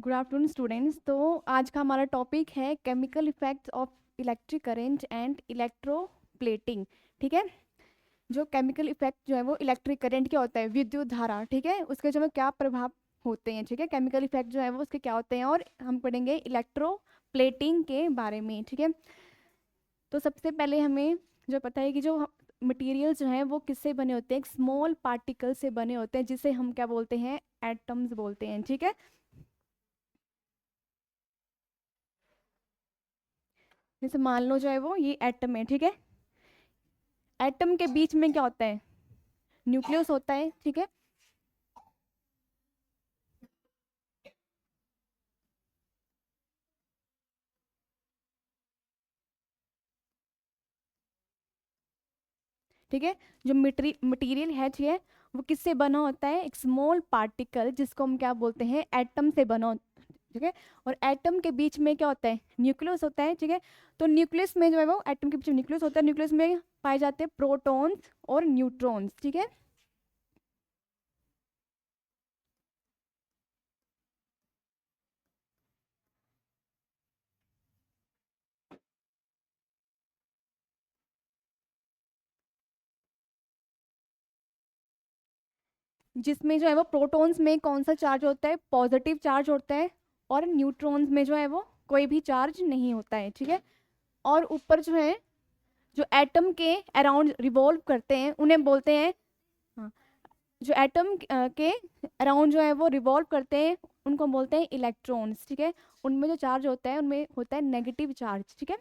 Good afternoon students. तो आज का हमारा टॉपिक है chemical effects of electric current and electroplating. ठीक है, जो केमिकल इफेक्ट जो है वो इलेक्ट्रिक करंट क्या होता है, विद्युत धारा। ठीक है, उसके जो है क्या प्रभाव होते हैं। ठीक है, केमिकल इफेक्ट जो है वो उसके क्या होते हैं, और हम पढ़ेंगे इलेक्ट्रोप्लेटिंग के बारे में। ठीक है, तो सबसे पहले हमें जो पता है कि जो मटेरियल जो हैं वो किससे बने होते हैं, एक स्मॉल पार्टिकल से बने होते हैं, जिसे हम क्या बोलते हैं, एटम्स बोलते हैं। ठीक है, जैसे मान लो जो है वो ये एटम है। ठीक है, एटम के बीच में क्या होता है, न्यूक्लियस होता है। ठीक है, ठीक है, जो मटेरियल है, ठीक है, वो किससे बना होता है, एक स्मॉल पार्टिकल जिसको हम क्या बोलते हैं, एटम से बना ठीक है, और एटम के बीच में क्या होता है, न्यूक्लियस होता है। ठीक है, तो न्यूक्लियस में जो है वो एटम के बीच में न्यूक्लियस होता है, न्यूक्लियस में पाए जाते हैं प्रोटॉन्स और न्यूट्रॉन्स। ठीक है, जिसमें जो है वो प्रोटॉन्स में कौन सा चार्ज होता है, पॉजिटिव चार्ज होता है, और न्यूट्रॉन्स में जो है वो कोई भी चार्ज नहीं होता है। ठीक है, और ऊपर जो है जो एटम के अराउंड रिवॉल्व करते हैं उन्हें बोलते हैं, हाँ, जो एटम के अराउंड जो है वो रिवॉल्व करते हैं उनको बोलते हैं इलेक्ट्रॉन्स। ठीक है, उनमें जो चार्ज होता है उनमें होता है नेगेटिव चार्ज। ठीक है,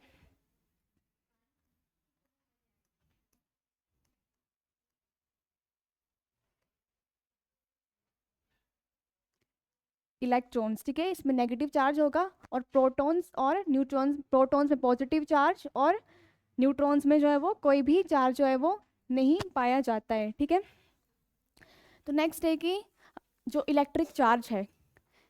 इलेक्ट्रॉन्स। ठीक है, इसमें नेगेटिव चार्ज होगा, और प्रोटॉन्स और न्यूट्रॉन्स, प्रोटॉन्स में पॉजिटिव चार्ज और न्यूट्रॉन्स में जो है वो कोई भी चार्ज जो है वो नहीं पाया जाता है। ठीक है, तो नेक्स्ट है कि जो इलेक्ट्रिक चार्ज है,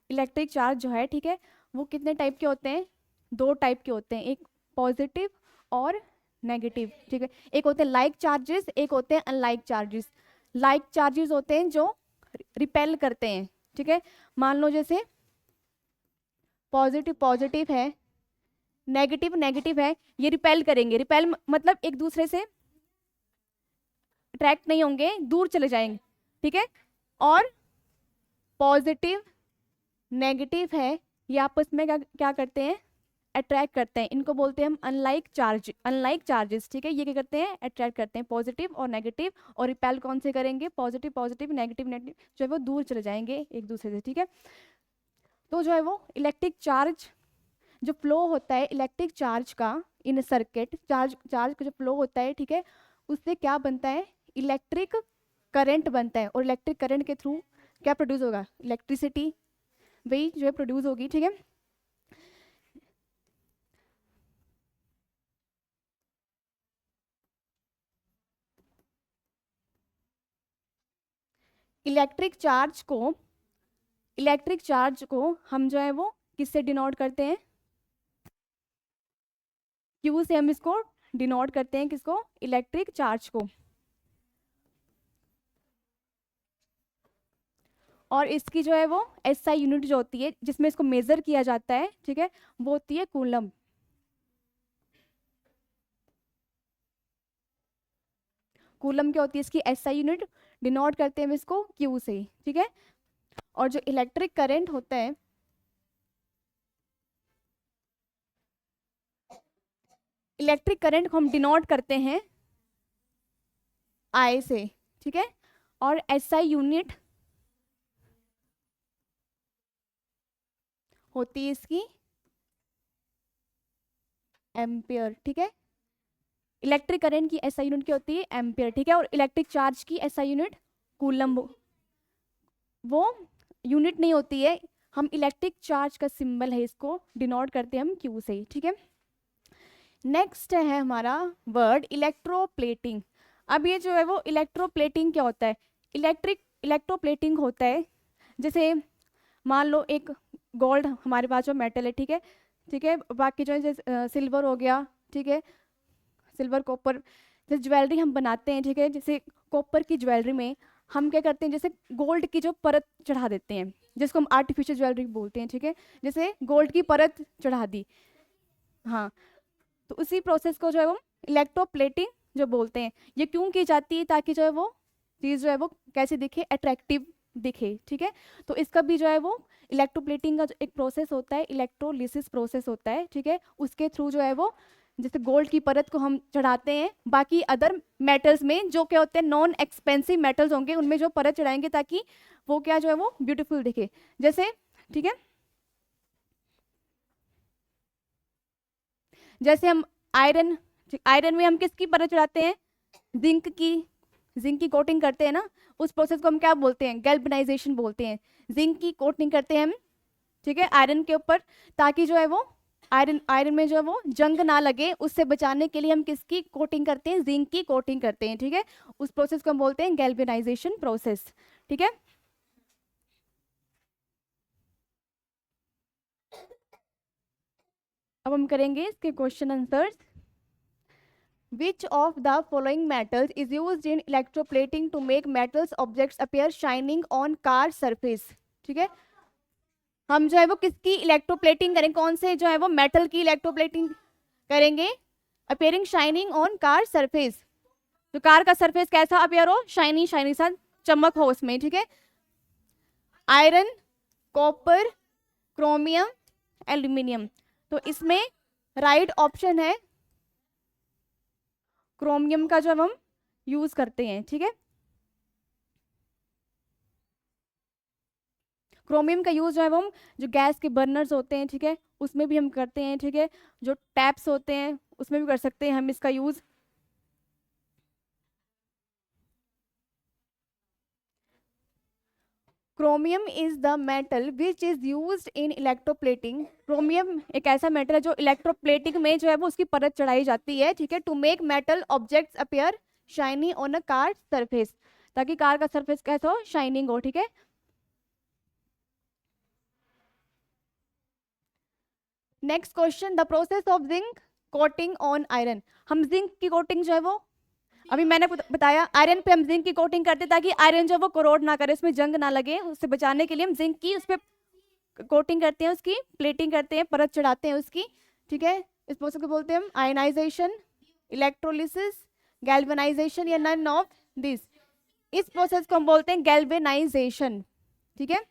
इलेक्ट्रिक चार्ज जो है, ठीक है, वो कितने टाइप के होते हैं, दो टाइप के होते हैं, एक पॉजिटिव और नेगेटिव। ठीक है, एक होते हैं लाइक चार्जेस, एक होते हैं अनलाइक चार्जेस। लाइक चार्जेस होते हैं जो रिपेल करते हैं। ठीक है, मान लो जैसे पॉजिटिव पॉजिटिव है, नेगेटिव नेगेटिव है, ये रिपेल करेंगे। रिपेल मतलब एक दूसरे से अट्रैक्ट नहीं होंगे, दूर चले जाएंगे। ठीक है, और पॉजिटिव नेगेटिव है, ये आपस में क्या क्या करते हैं, अट्रैक्ट करते हैं। इनको बोलते हैं हम अनलाइक चार्जेस। ठीक है, ये क्या करते हैं, अट्रैक्ट करते हैं पॉजिटिव और नेगेटिव, और रिपेल कौन से करेंगे, पॉजिटिव पॉजिटिव, नेगेटिव नेगेटिव, जो है वो दूर चले जाएंगे एक दूसरे से। ठीक है, तो जो है वो इलेक्ट्रिक चार्ज जो फ्लो होता है इलेक्ट्रिक चार्ज का इन सर्किट, चार्ज चार्ज का जो फ्लो होता है, ठीक है, उससे क्या बनता है, इलेक्ट्रिक करंट बनता है, और इलेक्ट्रिक करंट के थ्रू क्या प्रोड्यूस होगा, इलेक्ट्रिसिटी वही जो है प्रोड्यूस होगी। ठीक है, इलेक्ट्रिक चार्ज को इलेक्ट्रिक चार्ज को हम जो है वो किससे डिनोट करते हैं, क्यू से हम इसको डिनोट करते हैं, किसको, इलेक्ट्रिक चार्ज को। और इसकी जो है वो एसआई यूनिट जो होती है जिसमें इसको मेजर किया जाता है, ठीक है, वो होती है कूलम। कूलम क्या होती है, इसकी एसआई यूनिट, डिनोट करते हैं हम इसको क्यू से। ठीक है, और जो इलेक्ट्रिक करंट होता है, इलेक्ट्रिक करंट को हम डिनोट करते हैं आई से। ठीक है, और एसआई यूनिट होती है इसकी एम्पियर। ठीक है, इलेक्ट्रिक करंट की एसआई यूनिट क्या होती है, एम्पियर। ठीक है, और इलेक्ट्रिक चार्ज की एसआई यूनिट कूलम, वो यूनिट नहीं होती है, हम इलेक्ट्रिक चार्ज का सिंबल है, इसको डिनोट करते हैं हम क्यू से। ठीक है, नेक्स्ट है हमारा वर्ड इलेक्ट्रोप्लेटिंग। अब ये जो है वो इलेक्ट्रोप्लेटिंग क्या होता है, इलेक्ट्रोप्लेटिंग होता है, जैसे मान लो एक गोल्ड हमारे पास जो मेटल है, ठीक है, ठीक है, बाकी जो है जैसे सिल्वर हो गया। ठीक है, सिल्वर कॉपर, जैसे ज्वेलरी हम बनाते हैं, ठीक है, जैसे कॉपर की ज्वेलरी में हम क्या करते हैं, जैसे गोल्ड की जो परत चढ़ा देते हैं, जिसको हम आर्टिफिशियल ज्वेलरी बोलते हैं, ठीक है, जैसे गोल्ड की परत चढ़ा दी, हाँ, तो उसी प्रोसेस को जो है वो इलेक्ट्रोप्लेटिंग जो बोलते हैं। ये क्यों की जाती है, ताकि जो है वो चीज़ जो है वो कैसे दिखे, अट्रैक्टिव दिखे, ठीक है। तो इसका भी जो है वो इलेक्ट्रोप्लेटिंग का जो एक प्रोसेस होता है, इलेक्ट्रोलिसिस प्रोसेस होता है, ठीक है, उसके थ्रू जो है वो जैसे गोल्ड की परत को हम चढ़ाते हैं, बाकी अदर मेटल्स में जो क्या होते हैं नॉन एक्सपेंसिव मेटल्स होंगे उनमें जो परत चढ़ाएंगे ताकि वो क्या जो है वो ब्यूटीफुल दिखे, जैसे, ठीक है, जैसे हम आयरन, आयरन में हम किसकी परत चढ़ाते हैं, जिंक की, जिंक की कोटिंग करते हैं ना, उस प्रोसेस को हम क्या बोलते हैं, गैल्वेनाइजेशन बोलते हैं। जिंक की कोटिंग करते हैं हम, ठीक है, आयरन के ऊपर, ताकि जो है वो आयरन आयरन में जो है वो जंग ना लगे, उससे बचाने के लिए हम किसकी कोटिंग करते हैं, जिंक की कोटिंग करते हैं, ठीक है, उस प्रोसेस को हम बोलते हैं गैल्वेनाइजेशन प्रोसेस, ठीक है। अब हम करेंगे इसके question answers. Which of the following metals is used in electroplating to make metals objects appear shining on car surface? ठीक है, हम जो है वो किसकी इलेक्ट्रोप्लेटिंग करेंगे, कौन से जो है वो मेटल की इलेक्ट्रोप्लेटिंग करेंगे, appearing shining on car surface, तो कार का सरफेस कैसा अपेयर हो, शाइनी शाइनी सा चमक हो उसमें, ठीक है। आयरन, कॉपर, क्रोमियम, एल्यूमिनियम, तो इसमें राइट ऑप्शन है क्रोमियम का, जो हम यूज करते हैं, ठीक है। क्रोमियम का यूज जो है वो हम जो गैस के बर्नर्स होते हैं, ठीक है, उसमें भी हम करते हैं, ठीक है, जो टैप्स होते हैं उसमें भी कर सकते हैं हम इसका use. Chromium is the metal which is used in electroplating. Chromium एक ऐसा मेटल है जो इलेक्ट्रोप्लेटिंग में जो है वो उसकी परत चढ़ाई जाती है, ठीक है, to make metal objects appear shiny on a car surface, ताकि कार का सरफेस कैसा हो, शाइनिंग हो, ठीक है। Next question, the process of zinc coating on iron. हम जिंक की कोटिंग जो है वो अभी मैंने बताया, आयरन पे हम जिंक की कोटिंग करते हैं ताकि आयरन जो है वो कोरोड ना करे, उसमें जंग ना लगे, उससे बचाने के लिए हम जिंक की उस पर कोटिंग करते हैं, उसकी प्लेटिंग करते हैं, परत चढ़ाते हैं उसकी, ठीक है। इस प्रोसेस को बोलते हैं हम आयनाइजेशन, इलेक्ट्रोलिसिस, गैल्वेनाइजेशन, या नन ऑफ दिस। इस प्रोसेस को हम बोलते हैं गैल्वेनाइजेशन, ठीक है।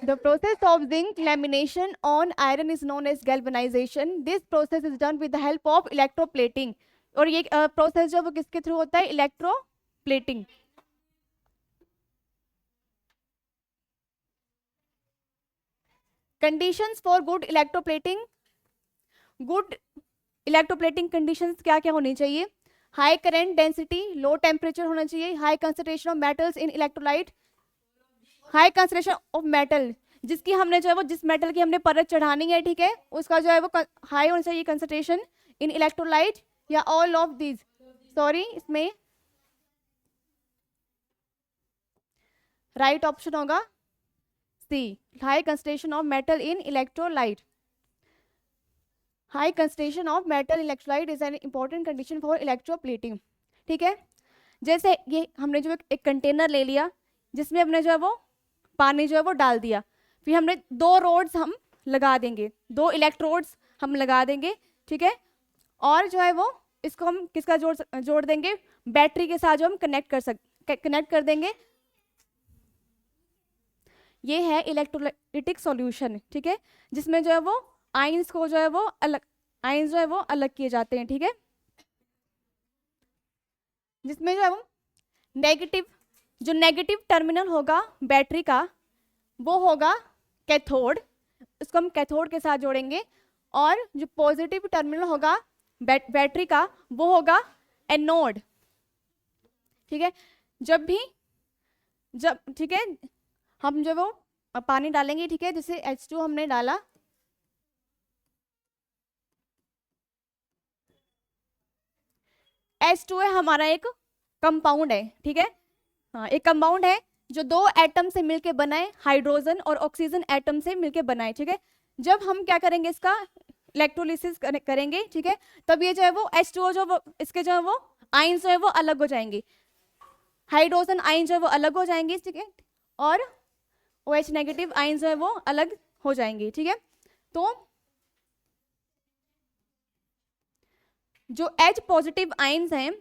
The process of zinc lamination on iron is known as galvanization. This process is done with the help of electroplating. और ये प्रोसेस जो वो किसके थ्रू होता है, electroplating. Conditions for good electroplating. Good electroplating conditions क्या क्या होनी चाहिए, high current density, low temperature होना चाहिए, high concentration of metals in electrolyte, high concentration of metal, जिसकी हमने जो है वो जिस मेटल की हमने परत चढ़ानी है, ठीक है, उसका जो है वो हाई होना चाहिए कंसंट्रेशन इन इलेक्ट्रोलाइट, या ऑल ऑफ दीज, सॉरी इसमें राइट ऑप्शन होगा C, high concentration of metal in electrolyte. High concentration of metal electrolyte is an important condition for electroplating, ठीक है। जैसे ये हमने जो एक कंटेनर ले लिया, जिसमें हमने जो है वो पानी जो है वो डाल दिया, फिर हमने दो रोड्स हम लगा देंगे, दो इलेक्ट्रोड्स हम लगा देंगे, ठीक है, और जो है वो इसको हम किसका जोड़ देंगे, बैटरी के साथ जो हम कनेक्ट कर देंगे। ये है इलेक्ट्रोलाइटिक सॉल्यूशन, ठीक है, जिसमें जो है वो आयंस को जो है वो अलग, आयंस जो है वो अलग किए जाते हैं, ठीक है, जिसमें जो है वो नेगेटिव, जो नेगेटिव टर्मिनल होगा बैटरी का वो होगा कैथोड, इसको हम कैथोड के साथ जोड़ेंगे, और जो पॉजिटिव टर्मिनल होगा बैटरी का वो होगा एनोड, ठीक है। जब ठीक है, हम जो वो पानी डालेंगे, ठीक है, जैसे H2 हमने डाला, H2 है हमारा एक कंपाउंड है, ठीक है, हाँ एक कंपाउंड है जो दो एटम से मिलके बनाए, हाइड्रोजन और ऑक्सीजन एटम से मिलके बनाए, ठीक है। जब हम क्या करेंगे, इसका इलेक्ट्रोलिसिस करेंगे, ठीक है, तब ये जो है वो H2O जो वो इसके जो है वो आयंस जो है वो अलग हो जाएंगे, हाइड्रोजन आयन जो है वो अलग हो जाएंगे, ठीक है, और OH नेगेटिव आयन जो है वो अलग हो जाएंगे, ठीक है। तो जो H पॉजिटिव आयंस हैं,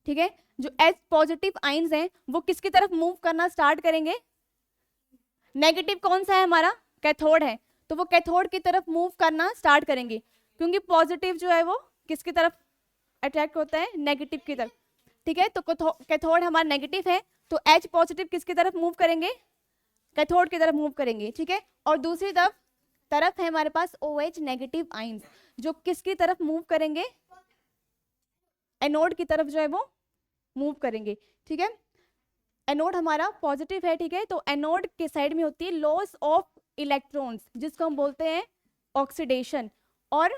ठीक है, जो H पॉजिटिव आयंस हैं वो किसकी तरफ मूव करना स्टार्ट करेंगे, नेगेटिव कौन सा है हमारा, कैथोड है, तो वो कैथोड की तरफ मूव करना स्टार्ट करेंगे, क्योंकि पॉजिटिव जो है वो किसकी तरफ अट्रैक्ट होता है, नेगेटिव की तरफ, ठीक है। तो कैथोड हमारा नेगेटिव है, तो H पॉजिटिव किसकी तरफ मूव करेंगे, कैथोड की तरफ मूव करेंगे, ठीक है। और दूसरी तरफ है हमारे पास OH नेगेटिव आयंस, जो किसकी तरफ मूव करेंगे, एनोड की तरफ जो है वो मूव करेंगे, ठीक है। एनोड हमारा पॉजिटिव है, ठीक है, तो एनोड के साइड में होती है लॉस ऑफ इलेक्ट्रॉन्स, जिसको हम बोलते हैं ऑक्सीडेशन, और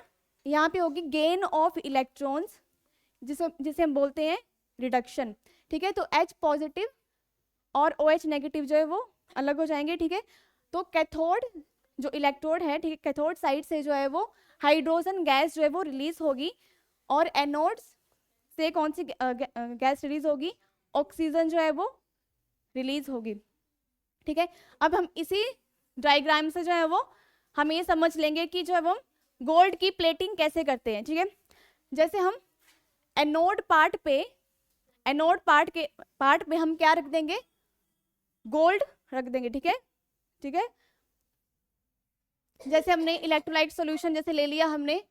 यहाँ पे होगी गेन ऑफ इलेक्ट्रॉन्स, जिसे हम बोलते हैं रिडक्शन, ठीक है। तो H पॉजिटिव और OH नेगेटिव जो है वो अलग हो जाएंगे, ठीक है। तो कैथोड जो इलेक्ट्रोड है, ठीक है, कैथोड साइड से जो है वो हाइड्रोजन गैस जो है वो रिलीज होगी, और एनोड्स से कौन सी गैस रिलीज होगी, ऑक्सीजन जो है वो रिलीज होगी, ठीक है। अब हम इसी डायग्राम से जो है वो हम ये समझ लेंगे कि जो है वो गोल्ड की प्लेटिंग कैसे करते हैं, ठीक है। जैसे हम एनोड पार्ट पे हम क्या रख देंगे, गोल्ड रख देंगे, ठीक है, ठीक है। जैसे हमने इलेक्ट्रोलाइट सॉल्यूशन जैसे ले लिया हमने,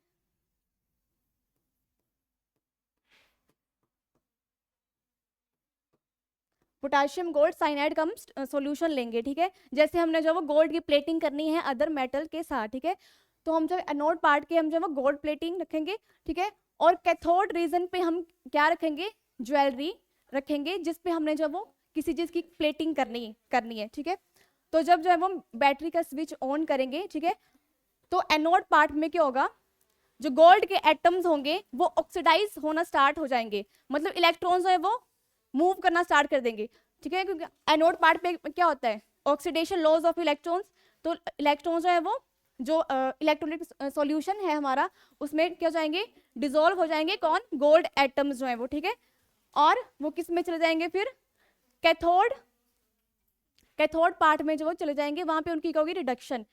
पोटाशियम गोल्ड साइनाइड का हम सॉल्यूशन लेंगे, ठीक है। जैसे हमने जो वो गोल्ड की प्लेटिंग करनी है अदर मेटल के साथ, ठीक है, तो हम जो एनोड पार्ट के हम जो वो गोल्ड प्लेटिंग रखेंगे, ठीक है। और कैथोड रीजन पे हम क्या रखेंगे, ज्वेलरी रखेंगे, जिसपे हमने जो वो किसी चीज की प्लेटिंग करनी है, ठीक है। तो जब जो है वो बैटरी का स्विच ऑन करेंगे, ठीक है, तो एनोड पार्ट में क्या होगा, जो गोल्ड के एटम्स होंगे वो ऑक्सीडाइज होना स्टार्ट हो जाएंगे, मतलब इलेक्ट्रॉन्स जो है वो मूव करना स्टार्ट कर देंगे, ठीक है, क्योंकि एनोड पार्ट पे क्या होता है, ऑक्सीडेशन लॉस ऑफ इलेक्ट्रॉन्स, तो इलेक्ट्रॉन्स जो है वो जो इलेक्ट्रोलिक सॉल्यूशन है हमारा, उसमें क्या हो जाएंगे, डिसॉल्व हो जाएंगे, कौन, गोल्ड एटम्स जो है वो, ठीक है। और वो किस में चले जाएंगे, फिर कैथोड पार्ट में जो वो चले जाएंगे, वहां पे उनकी क्या होगी, रिडक्शन।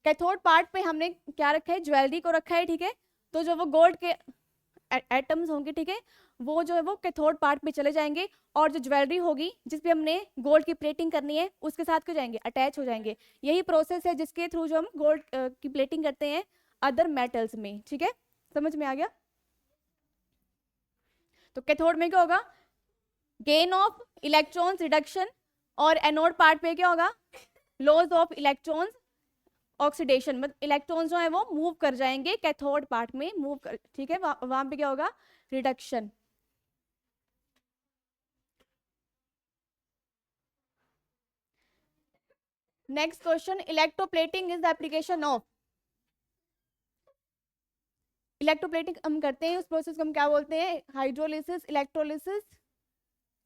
कैथोड पार्ट पे हमने क्या रखा है, ज्वेलरी को रखा है, ठीक है, तो जो वो गोल्ड के एटम्स होंगे, ठीक है, वो जो है वो कैथोड पार्ट पे चले जाएंगे, और जो ज्वेलरी होगी जिसपे हमने गोल्ड की प्लेटिंग करनी है उसके साथ क्या जाएंगे, अटैच हो जाएंगे। यही प्रोसेस है जिसके थ्रू जो हम गोल्ड की प्लेटिंग करते हैं अदर मेटल्स में, ठीक है, समझ में आ गया। तो कैथोड में क्या होगा, गेन ऑफ इलेक्ट्रॉन्स, रिडक्शन, और एनोड पार्ट पे क्या होगा, लॉस ऑफ इलेक्ट्रॉन्स, ऑक्सीडेशन, मतलब इलेक्ट्रॉन्स जो है वो मूव कर जाएंगे कैथोड पार्ट में मूव कर, ठीक है, वहां पे क्या होगा, reduction. Next question, electroplating is the application of, electroplating हम करते हैं उस प्रोसेस को हम क्या बोलते हैं, हाइड्रोलिसिस, इलेक्ट्रोलिसिस,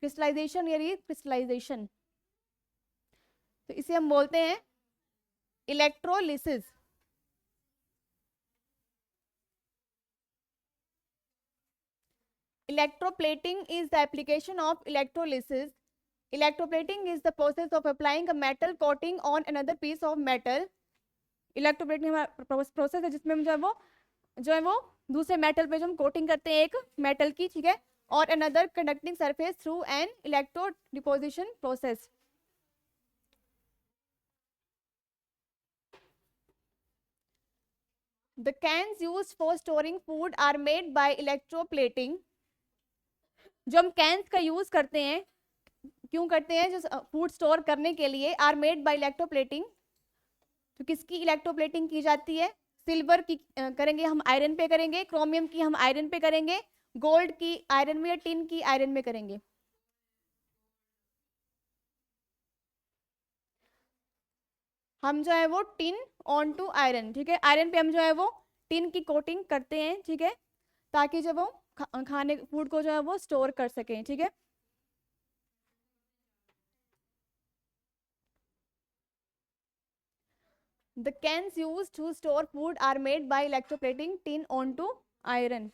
क्रिस्टलाइजेशन या क्रिस्टलाइजेशन, तो इसे हम बोलते हैं electrolysis. Electroplating is the application of electrolysis. Electroplating is the process of applying a metal coating on another piece of metal. Electroplating हमारा प्रोसेस है जिसमें हम जो है वो दूसरे मेटल पे जो हम कोटिंग करते हैं एक मेटल की, ठीक है, और another conducting surface through an electro deposition process. The cans used for storing food are made by electroplating. जो हम कैंस का यूज करते हैं, क्यों करते हैं, जो फूड स्टोर करने के लिए, आर मेड बाय इलेक्ट्रोप्लेटिंग। तो किसकी इलेक्ट्रोप्लेटिंग की जाती है, सिल्वर की करेंगे हम आयरन पे करेंगे, क्रोमियम की हम आयरन पे करेंगे, गोल्ड की आयरन में, या टिन की आयरन में करेंगे। हम जो है वो टिन ऑन टू आयरन, ठीक है, आयरन पे हम जो है वो टिन की कोटिंग करते हैं, ठीक है, ताकि जब वो खाने फूड को जो है वो स्टोर कर सकें, ठीक है। The cans used to store food are made by electroplating tin onto iron.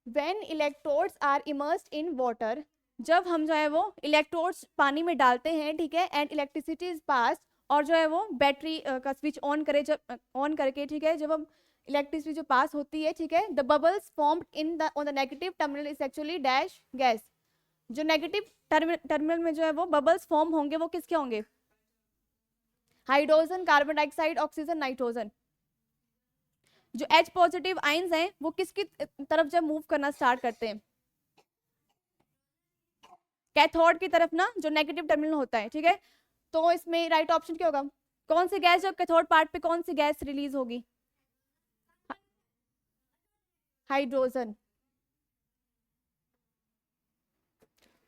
When electrodes are immersed in water, जब हम जो है वो इलेक्ट्रोड्स पानी में डालते हैं, ठीक है, एंड इलेक्ट्रिसिटी इज पास, और जो है वो बैटरी का स्विच ऑन करे, जब ऑन करके, ठीक है, जब हम इलेक्ट्रिसिटी जो पास होती है, ठीक है, the bubbles formed in the on the negative terminal is actually dash gas. जो नेगेटिव टर्मिनल में जो है वो बबल्स फॉर्म होंगे वो किसके होंगे? Hydrogen, carbon dioxide, oxygen, nitrogen. जो H पॉजिटिव आयंस हैं वो किसकी तरफ जब मूव करना स्टार्ट करते हैं? कैथोड की तरफ ना, जो नेगेटिव टर्मिनल होता है, ठीक है. तो इसमें राइट ऑप्शन क्या होगा? कौन सी गैस, जब कैथोड पार्ट पे कौन सी गैस रिलीज होगी? हाइड्रोजन.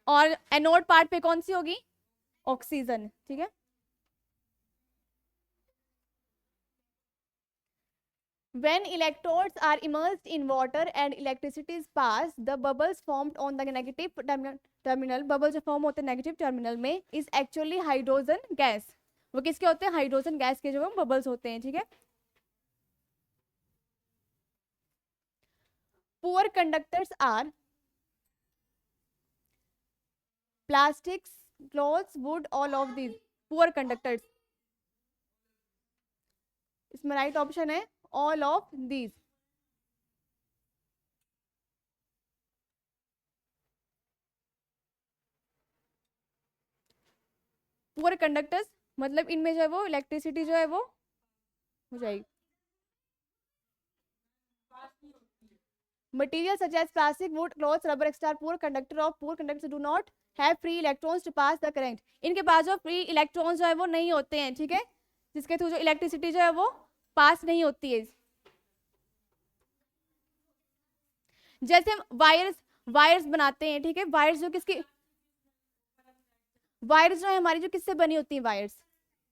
और एनोड पार्ट पे कौन सी होगी? ऑक्सीजन. ठीक है. When electrodes are immersed in water and electricity is passed, the bubbles formed on the negative terminal, bubbles जो form होते हैं negative terminal में, is actually hydrogen gas. वो किसके होते हैं? हाइड्रोजन गैस के जो बबल्स होते हैं. ठीक है. Poor conductors are plastics, clothes, wood, all of these. Poor conductors. इसमें राइट ऑप्शन है all of these. Poor conductors मतलब इनमें जो है वो इलेक्ट्रिसिटी जो है वो हो जाएगी. Materials such as plastic, wood, clothes, rubber, etc. are poor conductor of poor conductors do not have free electrons to pass the current. इनके पास जो फ्री इलेक्ट्रॉन्स जो है वो नहीं होते हैं. ठीक है. जिसके थ्रू जो इलेक्ट्रिसिटी जो है वो पास नहीं होती है. जैसे हम वायर्स बनाते हैं. ठीक है. वायर्स जो किसकी, वायर्स जो है हमारी जो किससे बनी होती है? वायर्स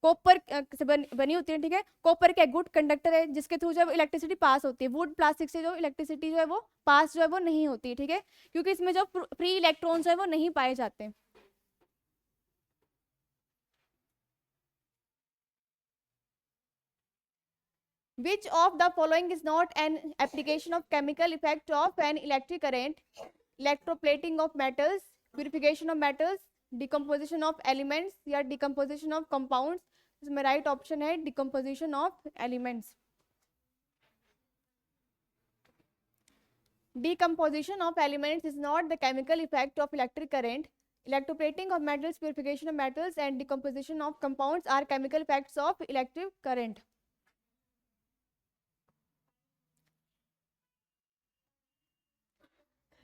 कॉपर से बनी होती है. ठीक है. कॉपर का गुड कंडक्टर है जिसके थ्रू जब इलेक्ट्रिसिटी पास होती है. वुड, प्लास्टिक से जो इलेक्ट्रिसिटी जो है वो पास जो है वो नहीं होती है. ठीक है. क्योंकि इसमें जो फ्री इलेक्ट्रॉन्स है वो नहीं पाए जाते. Which of the following is not an application of chemical effect of an electric current? Electroplating of metals, purification of metals, decomposition of elements या decomposition of compounds. इसमें राइट ऑप्शन है decomposition of elements. Decomposition of elements is not the chemical effect of electric current. Electroplating of metals, purification of metals and decomposition of compounds are chemical effects of electric current.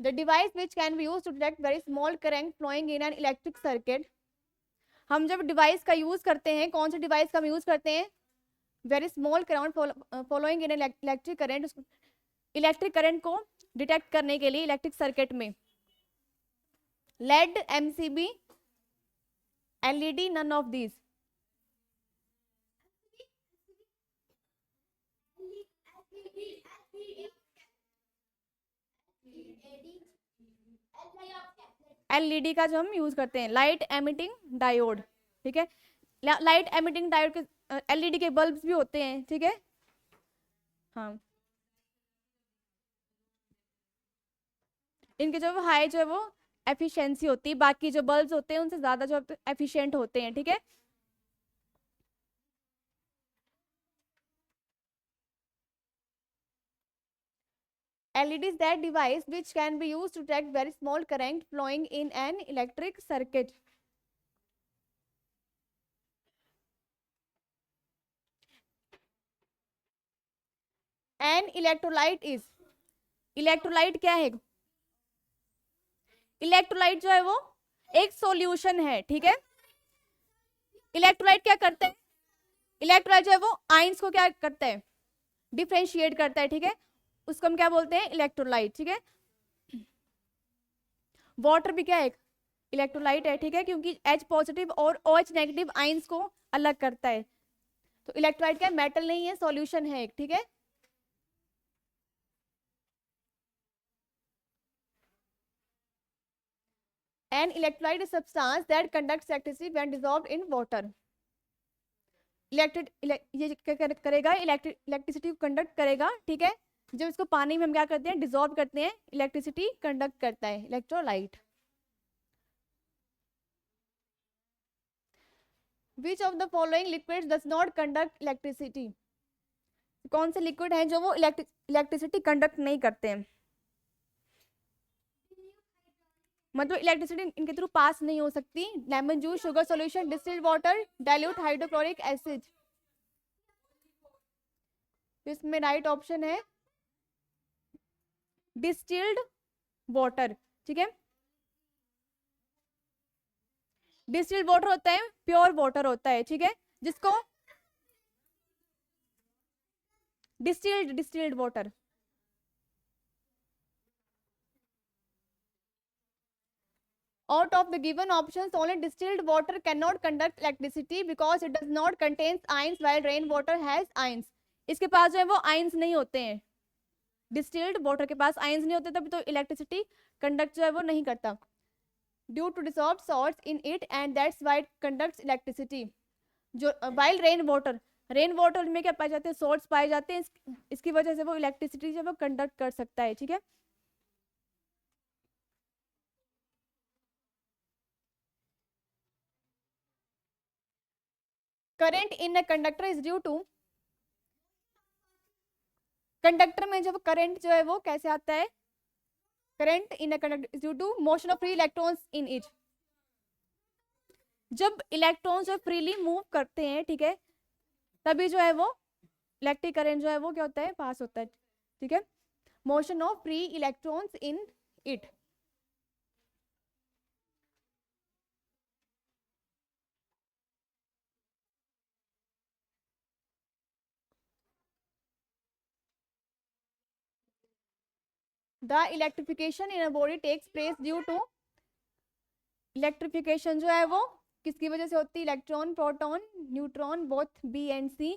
The device which can be used to detect very small current flowing in an electric circuit. हम जब device का use करते हैं, कौन से device का हम use करते हैं? Very small current following in electric current. Electric current को डिटेक्ट करने के लिए इलेक्ट्रिक सर्किट में lead, MCB, LED, none of these. LED का जो हम यूज करते हैं, लाइट एमिटिंग डायोड. ठीक है. लाइट एमिटिंग डायोड के एलईडी के बल्ब्स भी होते हैं. ठीक है. हाँ. इनके जो हाई जो है वो एफिशिएंसी होती है, बाकी जो बल्ब्स होते हैं उनसे ज्यादा जो एफिशिएंट होते हैं. ठीक है. LED is that device which can be used to detect very small current flowing in an electric circuit. An electrolyte is, electrolyte क्या है? इलेक्ट्रोलाइट जो है वो एक सॉल्यूशन है. ठीक है. इलेक्ट्रोलाइट क्या करते हैं? इलेक्ट्रोलाइट जो है वो आयंस को क्या करता है? डिफरेंशिएट करता है. ठीक है. उसको हम क्या बोलते हैं? इलेक्ट्रोलाइट. ठीक है. वाटर भी क्या है? इलेक्ट्रोलाइट है. ठीक है. क्योंकि H पॉजिटिव और OH नेगेटिव आयंस को अलग करता है. तो इलेक्ट्रोलाइट क्या? मेटल नहीं है, सॉल्यूशन है एक. ठीक है. An electrolyte substance that conducts electricity when dissolved in water. ये क्या करेगा, इलेक्ट्रिसिटी को कंडक्ट करेगा, ठीक है। जब इसको पानी में हम क्या करते हैं, डिसॉल्व करते हैं, इलेक्ट्रिसिटी कंडक्ट करता है electrolyte. Which of the following liquid does not conduct electricity. कौन से लिक्विड हैं जो वो इलेक्ट्रिसिटी कंडक्ट नहीं करते हैं, मतलब इलेक्ट्रिसिटी इनके थ्रू पास नहीं हो सकती। Lemon juice, sugar solution, distilled water, dilute hydrochloric acid. इसमें राइट ऑप्शन है डिस्टिल्ड वाटर, ठीक है। डिस्टिल्ड वाटर होता है प्योर वाटर होता है, ठीक है, जिसको distilled water. Out of the given options, only distilled water cannot conduct electricity because it does not contain ions, while rain water has ions. इसके पास जो है वो आयंस नहीं होते हैं, डिस्टिल्ड वाटर के पास आयंस नहीं होते, तभी तो इलेक्ट्रिसिटी कंडक्ट जो है वो नहीं करता। Due to dissolved salts in it and that's why it conducts electricity. जो वाइल रेन वाटर में क्या पाए जाते हैं, सॉल्ट्स पाए जाते हैं, इसकी वजह से वो इलेक्ट्रिसिटी जो है वो कंडक्ट कर सकता है, ठीक है। Current in a conductor is due to, conductor में जब करंट जो है वो कैसे आता है, current in a conductor is due to motion of free electrons in it. जब इलेक्ट्रॉन्स जो फ्रीली मूव करते हैं, ठीक है, तभी जो है वो इलेक्ट्रिक करंट जो है वो क्या होता है, पास होता है, ठीक है। Motion of free electrons in it. The electrification in a body takes place due to, electrification जो है वो किसकी वजह से होती है, electron, proton, neutron, both B and C,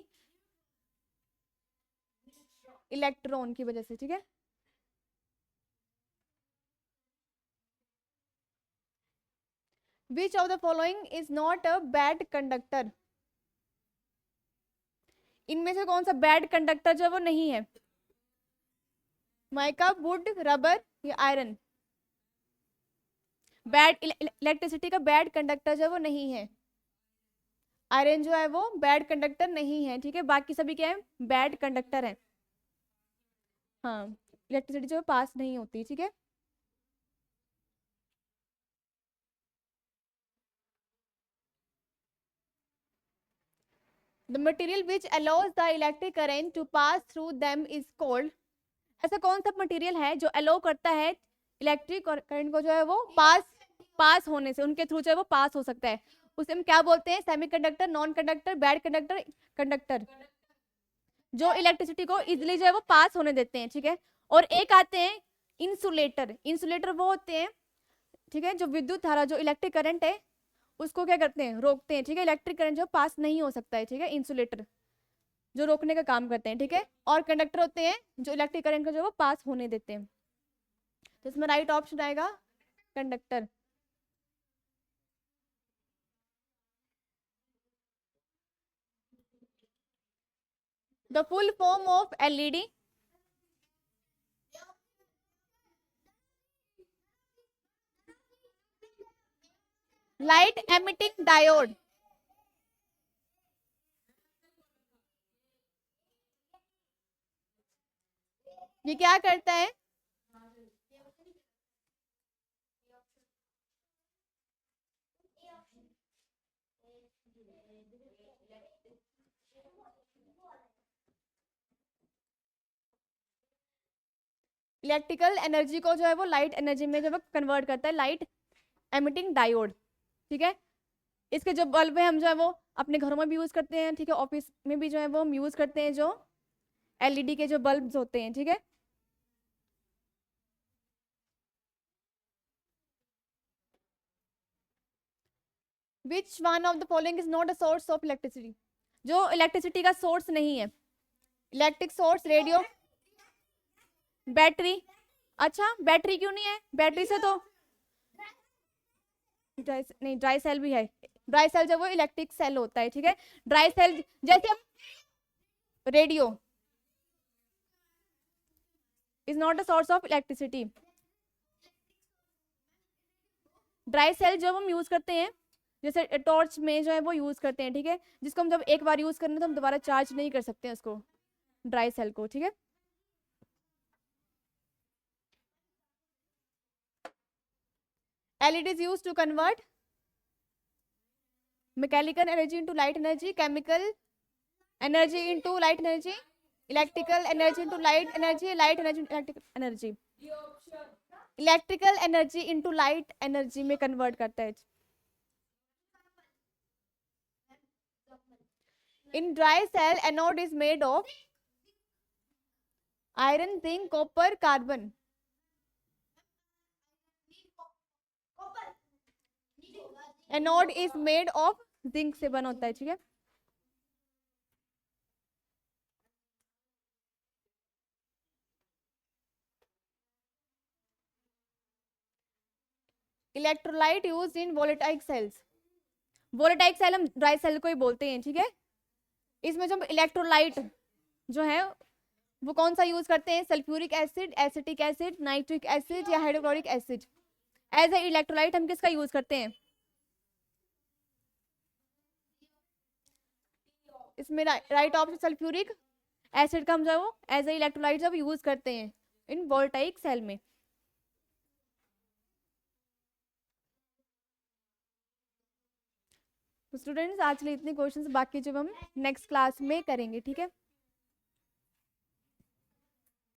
electron की वजह से, ठीक है। Which of the following is not a bad conductor. इनमें से कौन सा बैड कंडक्टर जो है वो नहीं है, माइका, वुड, रबर या आयरन। बैड इलेक्ट्रिसिटी का बैड कंडक्टर जो है वो नहीं है, आयरन जो है वो बैड कंडक्टर नहीं है, ठीक है। बाकी सभी क्या है, बैड कंडक्टर है, हाँ, इलेक्ट्रिसिटी जो है पास नहीं होती, ठीक है। The material which allows the electric current to pass through them is called, ऐसा कौन सा मटेरियल है जो अलाउ करता है इलेक्ट्रिक करंट को जो है वो पास होने से, उनके थ्रू जो है वो पास हो सकता है, उसे हम क्या बोलते हैं, semiconductor, non conductor, bad conductor, conductor, जो इलेक्ट्रिसिटी को इजिली जो है वो पास होने देते हैं, ठीक है। और एक आते हैं इंसुलेटर, इंसुलेटर वो होते हैं, ठीक है, जो विद्युत धारा, जो इलेक्ट्रिक करंट है उसको क्या करते हैं, रोकते हैं, ठीक है, इलेक्ट्रिक करंट जो पास नहीं हो सकता है, ठीक है, इंसुलेटर जो रोकने का काम करते हैं, ठीक है। और कंडक्टर होते हैं जो इलेक्ट्रिक करंट को जो वो पास होने देते हैं। तो इसमें राइट ऑप्शन आएगा conductor. The full form of LED, light emitting diode. ये क्या करता है, इलेक्ट्रिकल एनर्जी को जो है वो लाइट एनर्जी में जो है कन्वर्ट करता है, लाइट एमिटिंग डायोड, ठीक है। इसके जो बल्ब है हम जो है वो अपने घरों में भी यूज करते हैं, ठीक है, ऑफिस में भी जो है वो हम यूज करते हैं, जो एलईडी के जो बल्ब होते हैं, ठीक है। Which one of the following is not a source of electricity, जो इलेक्ट्रिसिटी का सोर्स नहीं है, इलेक्ट्रिक सोर्स, रेडियो, बैटरी। अच्छा बैटरी क्यों नहीं है, बैटरी से तो नहीं, ड्राई सेल भी है। ड्राई सेल जब वो इलेक्ट्रिक सेल होता है, ठीक है। ड्राई सेल जैसे हम radio is not a source of electricity. Dry cell जब हम यूज करते हैं, जैसे टॉर्च में जो है वो यूज करते हैं, ठीक है, जिसको हम जब एक बार यूज करने तो हम दोबारा चार्ज नहीं कर सकते हैं उसको, ड्राई सेल को, ठीक है। LED is used to convert mechanical energy into light energy, chemical energy into light energy, electrical energy into light energy, light energy into electrical energy, electrical energy into light energy में convert करता है। In dry cell, anode is made of iron, zinc, copper, carbon. Anode is made of zinc से बना होता है, ठीक है। Electrolyte use in voltaic cells. Voltaic cell हम ड्राई सेल को ही बोलते हैं, ठीक है। इसमें जो इलेक्ट्रोलाइट जो है वो कौन सा यूज करते हैं, sulphuric acid, acetic acid, nitric acid या hydrochloric acid. As a electrolyte हम किसका यूज करते हैं, इसमें राइट ऑप्शन सल्फ्यूरिक एसिड का हम जो है वो एज ए इलेक्ट्रोलाइट जब यूज करते हैं इन वोल्टाइक सेल में। तो स्टूडेंट्स आज के लिए इतने क्वेश्चंस, बाकी जब हम नेक्स्ट क्लास में करेंगे, ठीक है।